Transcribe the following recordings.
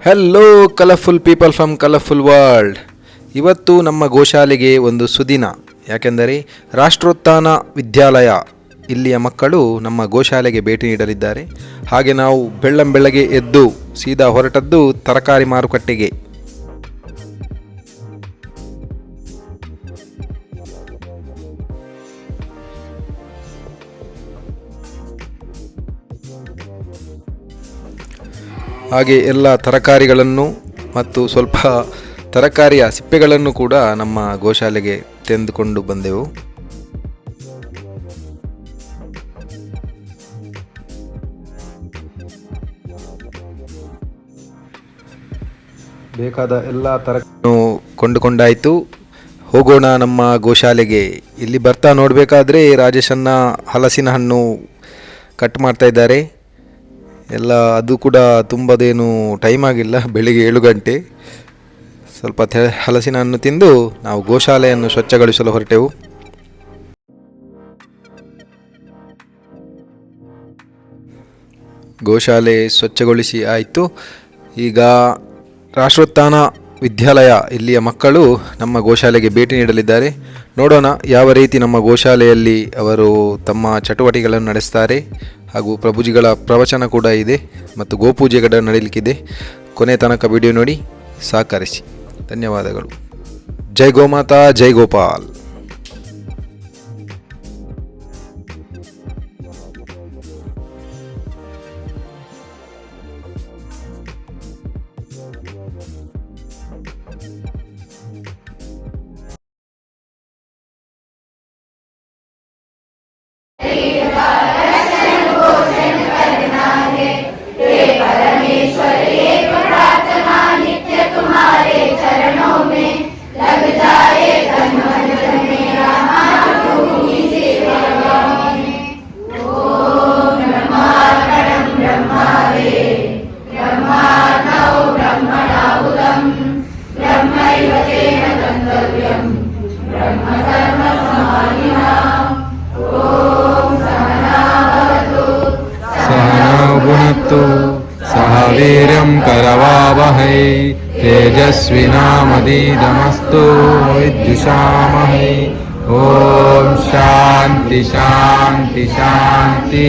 Hello colourful people from colourful world. ಇವತ್ತು ನಮ್ಮ ಗೋಶಾಲೆಗೆ ಒಂದು ಸುದಿನ. ಯಾಕೆಂದರೆ ರಾಷ್ಟ್ರೋತ್ಥಾನ ವಿದ್ಯಾಲಯ ಇಲ್ಲಿಯ ಮಕ್ಕಳು ನಮ್ಮ ಗೋಶಾಲೆಗೆ ಭೇಟಿ ನೀಡಲಿದ್ದಾರೆ. ಹಾಗೆ ನಾವು ಬೆಳ್ಳಂಬೆಳಗ್ಗೆ ಎದ್ದು ಸೀದಾ ಹೊರಟದ್ದು ತರಕಾರಿ ಮಾರುಕಟ್ಟೆಗೆ. ಹಾಗೆ ಎಲ್ಲ ತರಕಾರಿಗಳನ್ನು ಮತ್ತು ಸ್ವಲ್ಪ ತರಕಾರಿಯ ಸಿಪ್ಪೆಗಳನ್ನು ಕೂಡ ನಮ್ಮ ಗೋಶಾಲೆಗೆ ತೆಗೆದುಕೊಂಡು ಬಂದೆವು. ಬೇಕಾದ ಎಲ್ಲ ತರಕಾರಿಯನ್ನು ಕೊಂಡುಕೊಂಡಾಯಿತು. ಹೋಗೋಣ ನಮ್ಮ ಗೋಶಾಲೆಗೆ. ಇಲ್ಲಿ ಬರ್ತಾ ನೋಡಬೇಕಾದ್ರೆ ರಾಜೇಶನ್ನ ಹಲಸಿನ ಹಣ್ಣು ಕಟ್ ಮಾಡ್ತಾ ಇದ್ದಾರೆ. ಎಲ್ಲ ಅದು ಕೂಡ ತುಂಬದೇನು ಟೈಮ್ ಆಗಿಲ್ಲ, ಬೆಳಿಗ್ಗೆ 7 ಗಂಟೆ. ಸ್ವಲ್ಪ ಹಲಸಿನ ಹಣ್ಣು ತಿಂದು ನಾವು ಗೋಶಾಲೆಯನ್ನು ಸ್ವಚ್ಛಗೊಳಿಸಲು ಹೊರಟೆವು. ಗೋಶಾಲೆ ಸ್ವಚ್ಛಗೊಳಿಸಿ ಆಯಿತು. ಈಗ ರಾಷ್ಟ್ರೋತ್ಥಾನ ವಿದ್ಯಾಲಯ ಇಲ್ಲಿಯ ಮಕ್ಕಳು ನಮ್ಮ ಗೋಶಾಲೆಗೆ ಭೇಟಿ ನೀಡಲಿದ್ದಾರೆ. ನೋಡೋಣ ಯಾವ ರೀತಿ ನಮ್ಮ ಗೋಶಾಲೆಯಲ್ಲಿ ಅವರು ತಮ್ಮ ಚಟುವಟಿಕೆಗಳನ್ನು ನಡೆಸ್ತಾರೆ. ಹಾಗೂ ಪ್ರಭುಜಿಗಳ ಪ್ರವಚನ ಕೂಡ ಇದೆ ಮತ್ತು ಗೋಪೂಜೆಗಳ ನಡೆಯಲಿಕ್ಕಿದೆ. ಕೊನೆ ತನಕ ವಿಡಿಯೋ ನೋಡಿ ಸಹಕರಿಸಿ. ಧನ್ಯವಾದಗಳು. ಜೈ ಗೋಮಾತಾ, ಜೈ ಗೋಪಾಲ್. सह वीर्यं करवावहै तेजस्विनामदीदमस्तु विद्विषामहै. ओम शांति शांति शांति.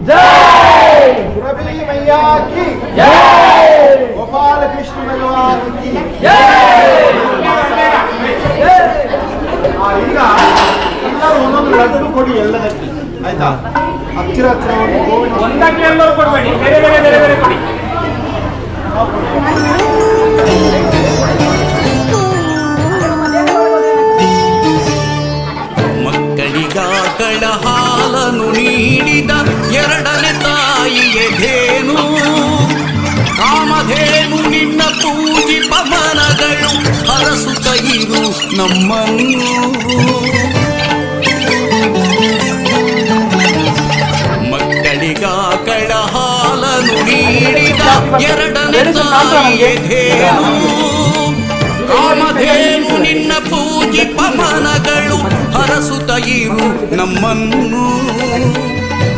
जय रवि मैया की जय, गोपाल कृष्ण भगवान की जय. ಈಗ ಎಲ್ಲರೂ ಒಂದೊಂದು ಲಡ್ಡು ಕೊಡಿ ಎಲ್ಲದಕ್ಕೆ, ಆಯ್ತಾ? ಹತ್ತಿರ ಒಂದಕ್ಕೆ ಎಲ್ಲರೂ ಕೊಡಬೇಡಿ, ಬೇರೆ ಬೇರೆ ಬೇರೆ ಬೇರೆ ಕೊಡಿ. ಮಕ್ಕಳಿಗಾಕಳ ಹಾಲನ್ನು ನೀಡಿದ ಎರಡನೇ ತಾಯಿಗೆ ಧೇನು, ಕಾಮಧೇನು ನಿನ್ನ ಪೂಜಿಪ ಮನಗಳು ಹರಸುತ್ತ ಇರು ನಮ್ಮನ್ನು. ಮಕ್ಕಳಿಗಾಕಳ ಹಾಲನ್ನು ನೀಡಿದ ಎರಡನೇ ತಾಯಿಗೆ ಧೇನು, ಕಾಮಧೇನು ನಿನ್ನ ಪೂಜಿಪ ಮನಗಳು ಹರಸುತ್ತ ಇರು ನಮ್ಮನ್ನು.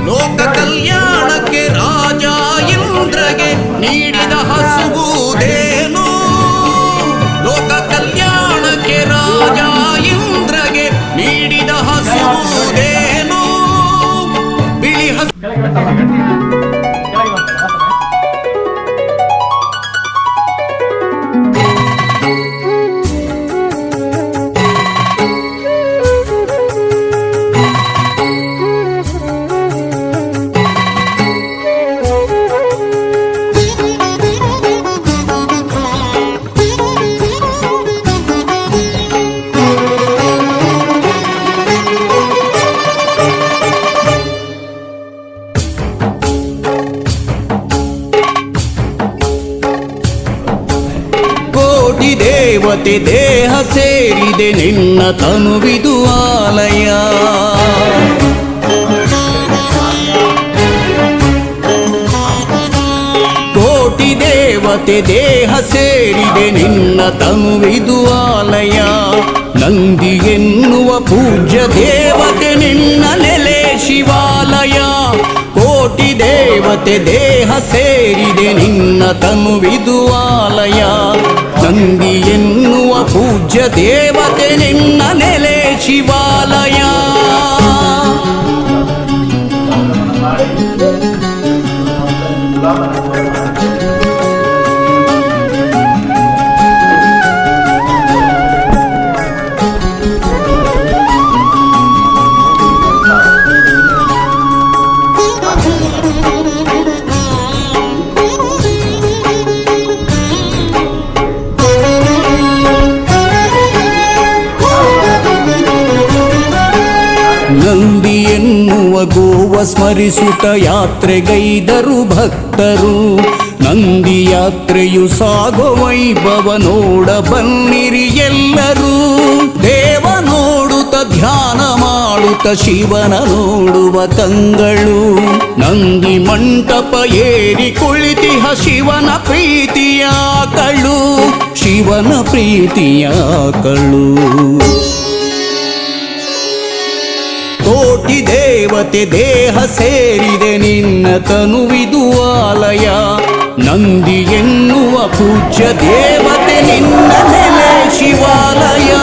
ಲೋಕ ಕಲ್ಯಾಣ ದೇವತೆ ದೇಹ ಸೇರಿದೆ ನಿನ್ನ ತನುವಿದು ಆಲಯ. ಕೋಟಿ ದೇವತೆ ದೇಹ ಸೇರಿದೆ ನಿನ್ನ ತನುವಿದು ಆಲಯ. ನಂದಿ ಎನ್ನುವ ಪೂಜ್ಯ ದೇವತೆ ನಿನ್ನ ನೆಲೆ ಶಿವಾಲಯ. ಕೋಟಿ ದೇವತೆ ದೇಹ ಸೇರಿದೆ ನಿನ್ನ ತನುವಿದು ಆಲಯ. ನಂದಿ ಎನ್ನುವ ಪೂಜ್ಯ ದೇವತೆ ನಿನ್ನ ನೆಲೆ ಶಿವಾಲಯ. ನಂದಿ ಎನ್ನುವ ಗೋವ ಸ್ಮರಿಸುತ್ತ ಯಾತ್ರೆಗೈದರು ಭಕ್ತರು. ನಂದಿ ಯಾತ್ರೆಯು ಸಾಗೋ ವೈಭವ ನೋಡ ಬನ್ನಿರಿ ಎಲ್ಲರೂ. ದೇವ ನೋಡುತ್ತ ಧ್ಯಾನ ಮಾಡುತ್ತ ಶಿವನ ನೋಡುವ ಕಂಗಳು. ನಂದಿ ಮಂಟಪ ಏರಿ ಕುಳಿತಿಹ ಶಿವನ ಪ್ರೀತಿಯ ಕಳು. ಶಿವನ ಪ್ರೀತಿಯ ಕಳು. ಕೋಟಿ ದೇವತೆ ದೇಹ ಸೇರಿದೆ ನಿನ್ನ ತನುವಿದು ಆಲಯ. ನಂದಿ ಎನ್ನುವ ಪೂಜ್ಯ ದೇವತೆ ನಿನ್ನ ನೆಲೆ ಶಿವಾಲಯ.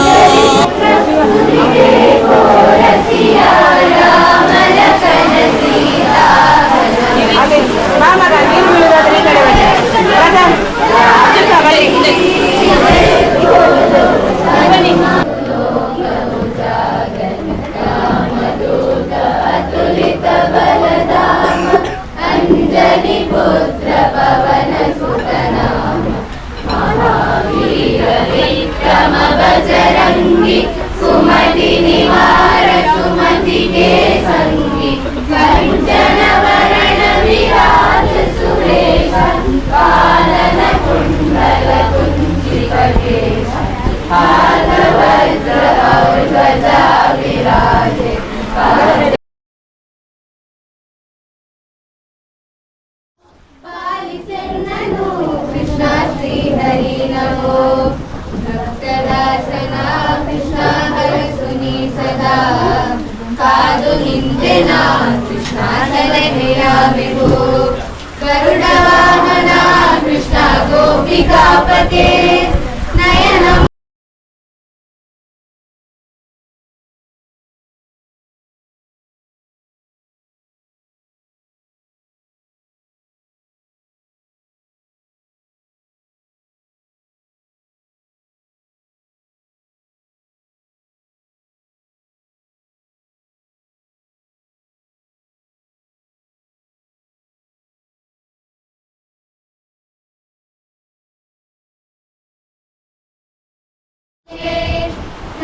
सुमति निवार सुमति के संगी कंचन वरण विराज सुरेश कानन कुंडल कुंचित केश हाथ वज्र और ध्वजा विराजे. पालिसेन्ननु कृष्ण श्री हरि नमो भक्तदासना कृष्ण हरसुनि सदा. कादु निंदेನ ಕೃಷ್ಣ ಸಲಹೆಯ ವಿಭು. ಗರುಡ ವಾಹನ ಕೃಷ್ಣ ಗೋಪಿಕಾಪತೆ ನಯನ.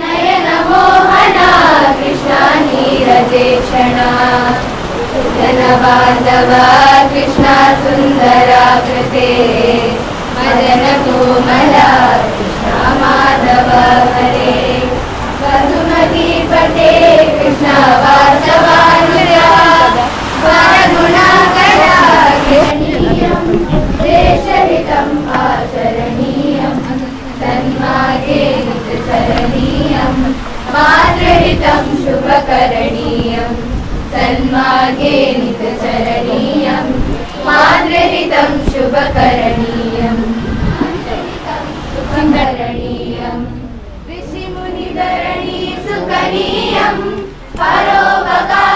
नयन मोहन कृष्ण नीरजेक्षण. सुजन बांधव कृष्ण सुंदराकृते. मदन कोमल कृष्ण माधव हरे. वसुमती पते कृष्ण वासवानुजा. वरगुणाकर गणनीयं देशहितं आचरणीयं. तन्मार्गे निजचरणीयं मातृहितं शुभकरणीयं. सन्मार्गे निजचरणीयं मातृहितं शुभकरणीयं. ऋषिमुनिधरणी सुकनीयं परोपकार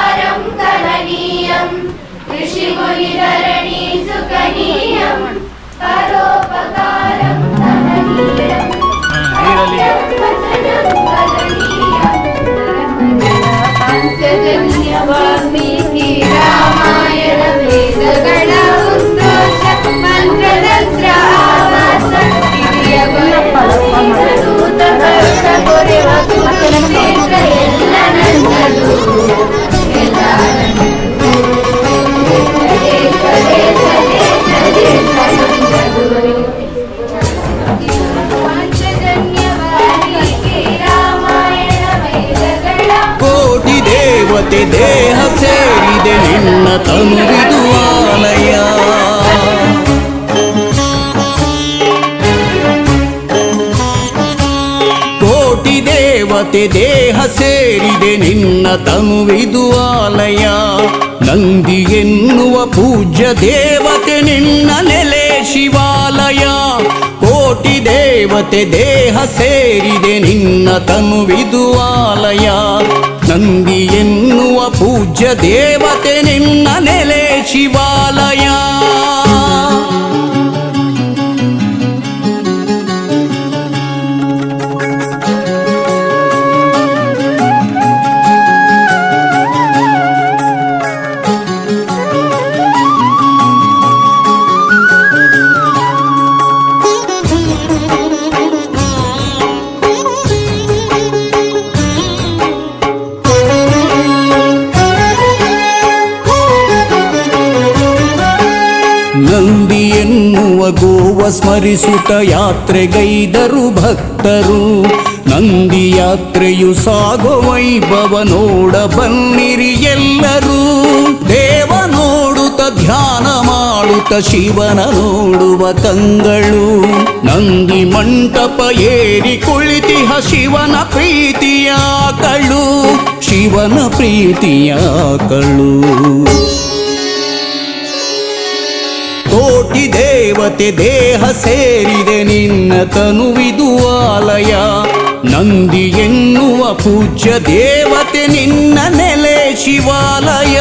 ದೇವತೆ ದೇಹ ಸೇರಿದೆ ನಿನ್ನ ತನುವಿದು ಆಲಯ ನಂದಿ ಎನ್ನುವ ಪೂಜ್ಯ ದೇವತೆ ನಿನ್ನ ನೆಲೆ ಶಿವಾಲಯ ಕೋಟಿ ದೇವತೆ ದೇಹ ಸೇರಿದೆ ನಿನ್ನ ತನುವಿದು ಆಲಯ ನಂದಿ ಎನ್ನುವ ಪೂಜ್ಯ ದೇವತೆ ನಿನ್ನ ನೆಲೆ ಶಿವಾಲಯ ನಂದಿ ಎನ್ನುವ ಗೋವ ಸ್ಮರಿಸುತ್ತ ಯಾತ್ರೆಗೈದರು ಭಕ್ತರು ನಂದಿ ಯಾತ್ರೆಯು ಸಾಗೋ ವೈಭವ ನೋಡ ಬನ್ನಿರಿ ಎಲ್ಲರೂ ದೇವ ನೋಡುತ್ತ ಧ್ಯಾನ ಮಾಡುತ್ತ ಶಿವನ ನೋಡುವ ಕಂಗಳು ನಂದಿ ಮಂಟಪ ಏರಿ ಕುಳಿತಿಹ ಶಿವನ ಪ್ರೀತಿಯ ಕಳು ಶಿವನ ಪ್ರೀತಿಯ ಕಳು ಕೋಟಿ ದೇವತೆ ದೇಹ ಸೇರಿದೆ ನಿನ್ನ ತನುವಿದು ಆಲಯ ನಂದಿ ಎನ್ನುವ ಪೂಜ್ಯ ದೇವತೆ ನಿನ್ನ ನೆಲೆ ಶಿವಾಲಯ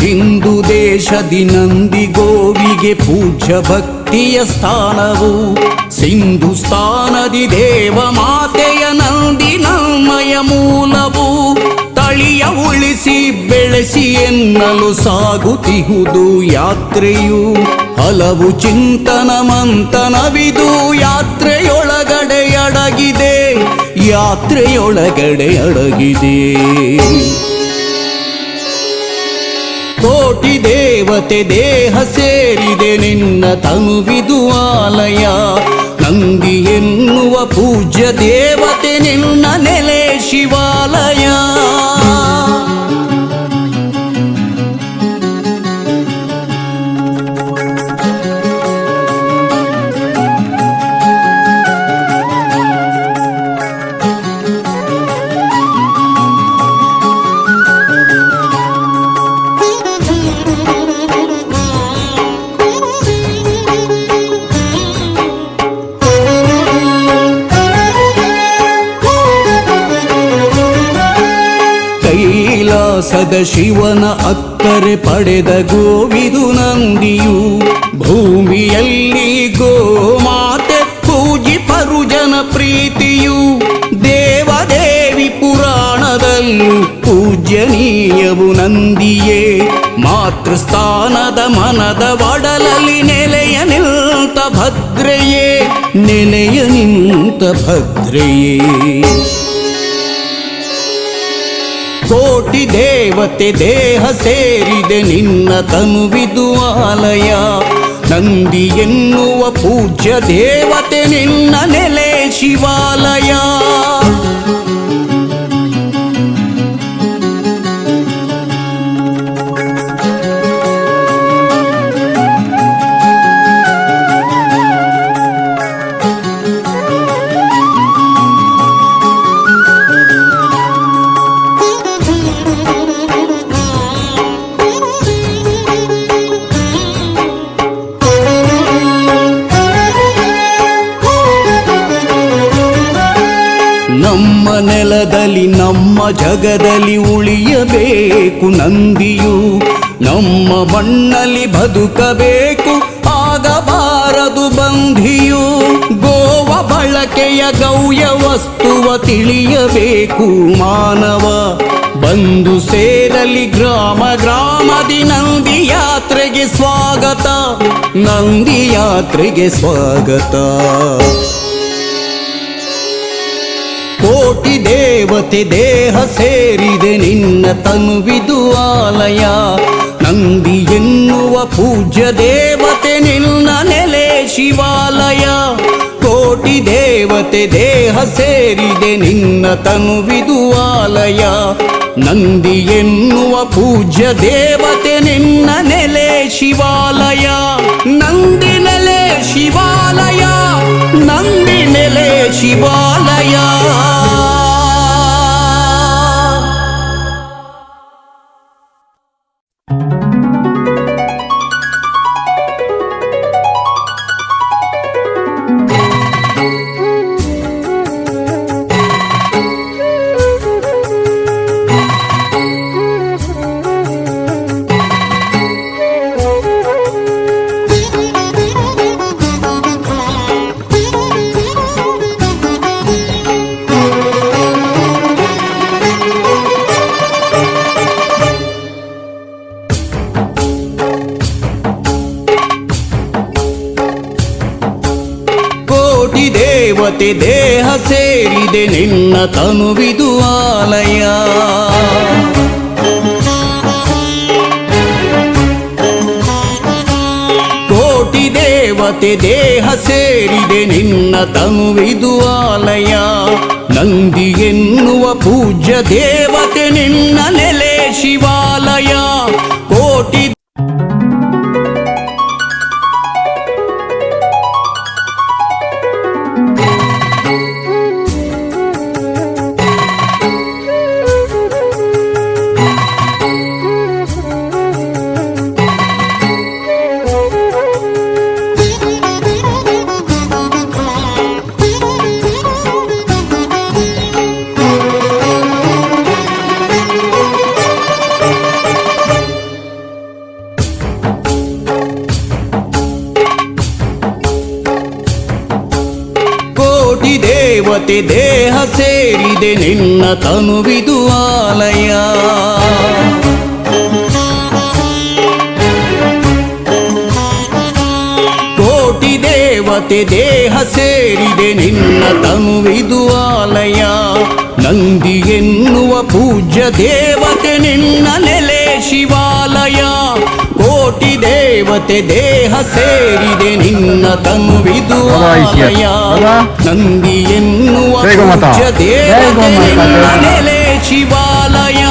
ಹಿಂದೂ ದೇಶದಿ ನಂದಿ ಗೋವಿಗೆ ಪೂಜ್ಯ ಭಕ್ತಿಯ ಸ್ಥಾನವು ಸಿಂಧುಸ್ಥಾನದಿ ದೇವ ಮಾತೆಯ ನಂದಿ ನಮ್ಮಯ ಮೂಲವು ತಳಿಯ ಉಳಿಸಿ ಬೆಳೆಸಿ ಎನ್ನಲು ಸಾಗುತ್ತಿಹುದು ಯಾತ್ರೆಯು ಹಲವು ಚಿಂತನ ಮಂಥನವಿದು ಯಾತ್ರೆಯೊಳಗಡೆ ಅಡಗಿದೆ ಯಾತ್ರೆಯೊಳಗಡೆ ಅಡಗಿದೆ ಕೋಟಿ ದೇವತೆ ದೇಹ ಸೇರಿದೆ ನಿನ್ನ ತನುವಿದು ಆಲಯ ನಂದಿ ಎನ್ನುವ ಪೂಜ್ಯ ದೇವತೆ ನಿನ್ನ ನೆಲೆ ಶಿವಾಲಯ ಕೈಲಾಸದ ಶಿವನ ಅಕ್ಕರೆ ಪಡೆದ ಗೋವಿದು ನಂದಿಯು ಭೂಮಿಯಲ್ಲಿ ಗೋಮಾತೆ ಪೂಜಿಪರು ಜನ ಪ್ರೀತಿಯು ದೇವದೇವಿ ಪುರಾಣದಲ್ಲೂ ಪೂಜ್ಯನೀಯವು ನಂದಿಯೇ ಮಾತೃಸ್ಥಾನದ ಮನದ ಒಡಲಲ್ಲಿ ನೆಲೆಯ ನಿಂತ ಭದ್ರೆಯೇ ನೆಲೆಯ ನಿಂತ ಭದ್ರೆಯೇ ಕೋಟಿ ದೇವತೆ ದೇಹ ಸೇರಿದೆ ನಿನ್ನ ತನುವಿದು ಆಲಯ ನಂದಿ ಎನ್ನುವ ಪೂಜ್ಯ ದೇವತೆ ನಿನ್ನ ನೆಲೆ ಶಿವಾಲಯ ನಮ್ಮ ನೆಲದಲ್ಲಿ ನಮ್ಮ ಜಗದಲ್ಲಿ ಉಳಿಯಬೇಕು ನಂದಿಯು ನಮ್ಮ ಮಣ್ಣಲ್ಲಿ ಬದುಕಬೇಕು ಆಗಬಾರದು ಬಂಧಿಯು ಗೋವ ಬಳಕೆಯ ಗೌಯ ವಸ್ತುವ ತಿಳಿಯಬೇಕು ಮಾನವ ಬಂದು ಸೇರಲಿ ಗ್ರಾಮ ಗ್ರಾಮದಿ ನಂದಿ ಯಾತ್ರೆಗೆ ಸ್ವಾಗತ ನಂದಿ ಯಾತ್ರೆಗೆ ಸ್ವಾಗತ ಕೋಟಿ ದೇವತೆ ದೇಹ ಸೇರಿದೆ ನಿನ್ನ ತನುವಿದು ಆಲಯ ನಂದಿ ಎನ್ನುವ ಪೂಜ್ಯ ದೇವತೆ ನಿನ್ನ ನೆಲೆ ಶಿವಾಲಯ ಕೋಟಿ ಕೋಟಿ ದೇವತೆ ದೇಹ ಸೇರಿದೆ ನಿನ್ನ ತನುವಿದು ಆಲಯ ನಂದಿ ಎನ್ನುವ ಪೂಜ್ಯ ದೇವತೆ ನಿನ್ನ ನೆಲೆ ಶಿವಾಲಯ ನಂದಿ ನೆಲೆ ಶಿವಾಲಯ ನಂದಿ ನೆಲೆ ಶಿವಾಲಯ ದೇವತೆ ದೇಹ ಸೇರಿದೆ ನಿನ್ನ ತನುವಿದು ಆಲಯ ಕೋಟಿ ದೇವತೆ ದೇಹ ಸೇರಿದೆ ನಿನ್ನ ತನುವಿದು ಆಲಯ ನಂದಿ ಎನ್ನುವ ಪೂಜ್ಯ ದೇವತೆ ನಿನ್ನ ನೆಲೆ ಶಿವಾಲಯ ಕೋಟಿ ದೇವತೆ ದೇಹ ಸೇರಿದೆ ನಿನ್ನ ತನುವಿದು ಆಲಯ ಕೋಟಿ ದೇವತೆ ದೇಹ ಸೇರಿದೆ ನಿನ್ನ ತನುವಿದು ಆಲಯ ನಂದಿ ಎನ್ನುವ ಪೂಜ್ಯ ದೇವತೆ ನಿನ್ನ ನೆಲೆ ಶಿವಾಲಯ ಕೋಟಿ ದೇವತೆ ದೇಹ ಸೇರಿದೆ ನಿನ್ನ ತನುವಿದು ಆಲಯ ನಂದಿ ಎನ್ನುವ ಪೂಜ್ಯ ದೇವತೆ ನಿನ್ನ ನೆಲೆ ಶಿವಾಲಯ